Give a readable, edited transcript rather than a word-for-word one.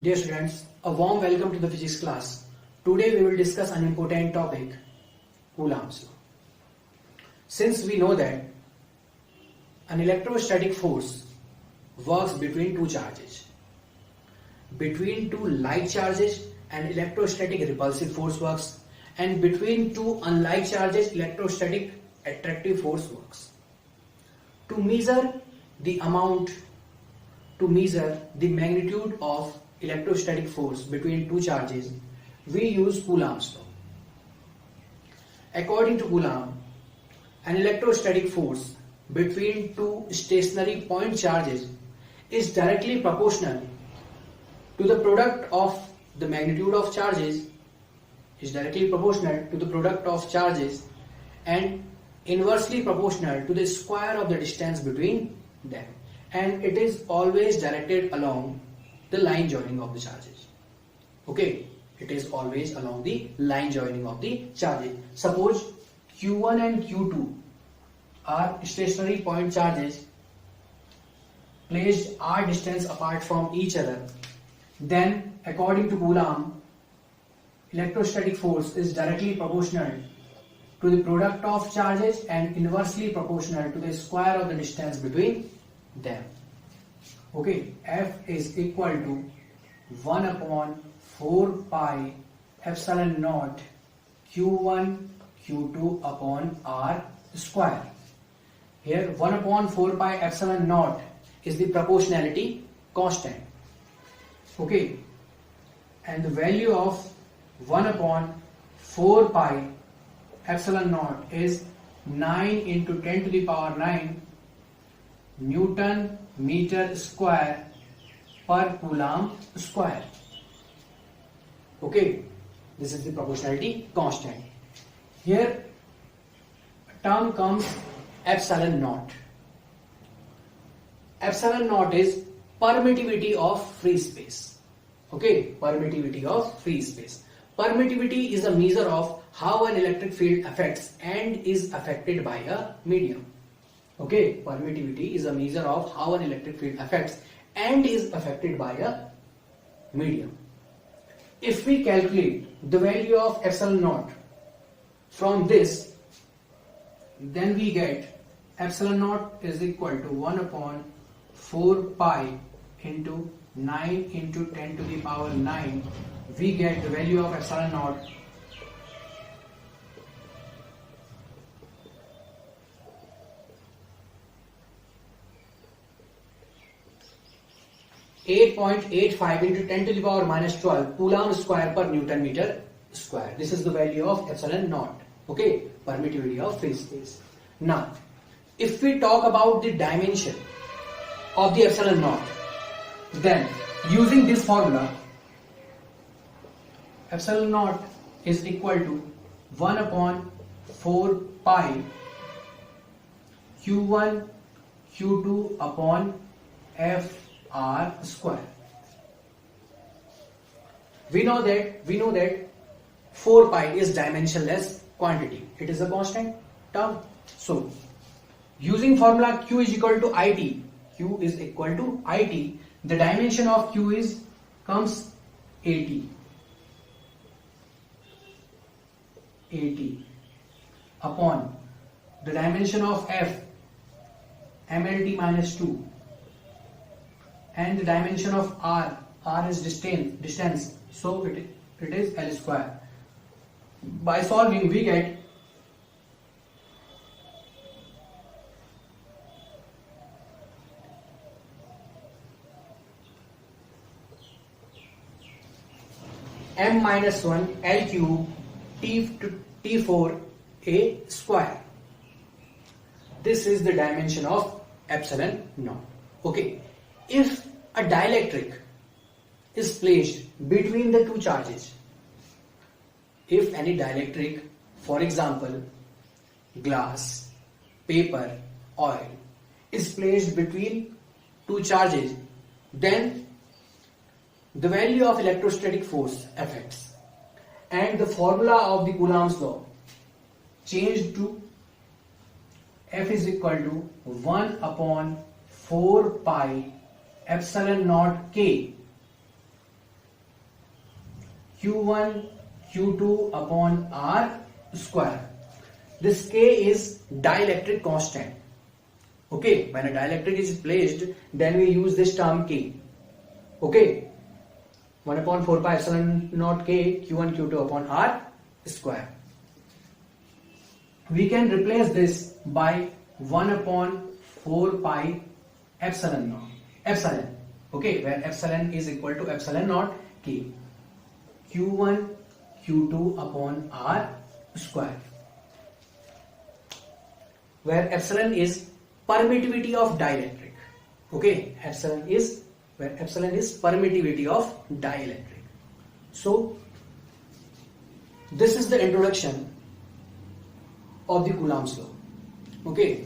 Dear students, a warm welcome to the physics class. Today we will discuss an important topic, Coulomb's law. Since we know that an electrostatic force works between two charges, between two like charges an electrostatic repulsive force works, and between two unlike charges electrostatic attractive force works. To measure the magnitude of electrostatic force between two charges, we use Coulomb's law. According to Coulomb, an electrostatic force between two stationary point charges is directly proportional to the product of the magnitude of charges and inversely proportional to the square of the distance between them, and it is always directed along the line joining of the charges. Okay, it is always along the line joining of the charges. Suppose Q1 and Q2 are stationary point charges placed r distance apart from each other. Then, according to Coulomb, electrostatic force is directly proportional to the product of charges and inversely proportional to the square of the distance between them. Okay, F is equal to 1 upon 4 pi epsilon naught Q1 Q2 upon R square. Here 1 upon 4 pi epsilon naught is the proportionality constant. Okay, and the value of 1 upon 4 pi epsilon naught is 9 into 10 to the power 9 Newton meter square per Coulomb square. Okay, this is the proportionality constant. Here a term comes epsilon naught. Epsilon naught is permittivity of free space. Okay, permittivity of free space. Permittivity is a measure of how an electric field affects and is affected by a medium. Okay, permittivity is a measure of how an electric field affects and is affected by a medium. If we calculate the value of epsilon naught from this, then we get epsilon naught is equal to 1 upon 4 pi into 9 into 10 to the power 9. We get the value of epsilon naught 8.85 into 10 to the power minus 12 Coulomb square per Newton meter square. This is the value of epsilon naught. Okay, permittivity of free space. Now, if we talk about the dimension of the epsilon naught, then using this formula, epsilon naught is equal to 1 upon 4 pi Q1 Q2 upon F R square. We know that 4 pi is dimensionless quantity. It is a constant term. So, using formula Q is equal to IT, the dimension of Q comes 80 upon the dimension of F MLT minus 2, and the dimension of R is distance, so it is L square. By solving, we get m minus 1 L cube T4 A square. This is the dimension of epsilon naught. Okay, if a dielectric is placed between the two charges, if any dielectric, for example glass, paper, oil, is placed between two charges, then the value of electrostatic force affects, and the formula of the Coulomb's law changed to F is equal to 1 upon 4 pi epsilon naught K Q1 Q2 upon R square. This K is dielectric constant. Okay, when a dielectric is placed, then we use this term K. Okay, 1 upon 4 pi epsilon naught K Q1 Q2 upon R square. We can replace this by 1 upon 4 pi epsilon naught. Epsilon. Okay, where epsilon is equal to epsilon naught K. Q1 Q2 upon R square. Where epsilon is permittivity of dielectric. Okay, epsilon is where epsilon is permittivity of dielectric. So this is the introduction of the Coulomb's law. Okay.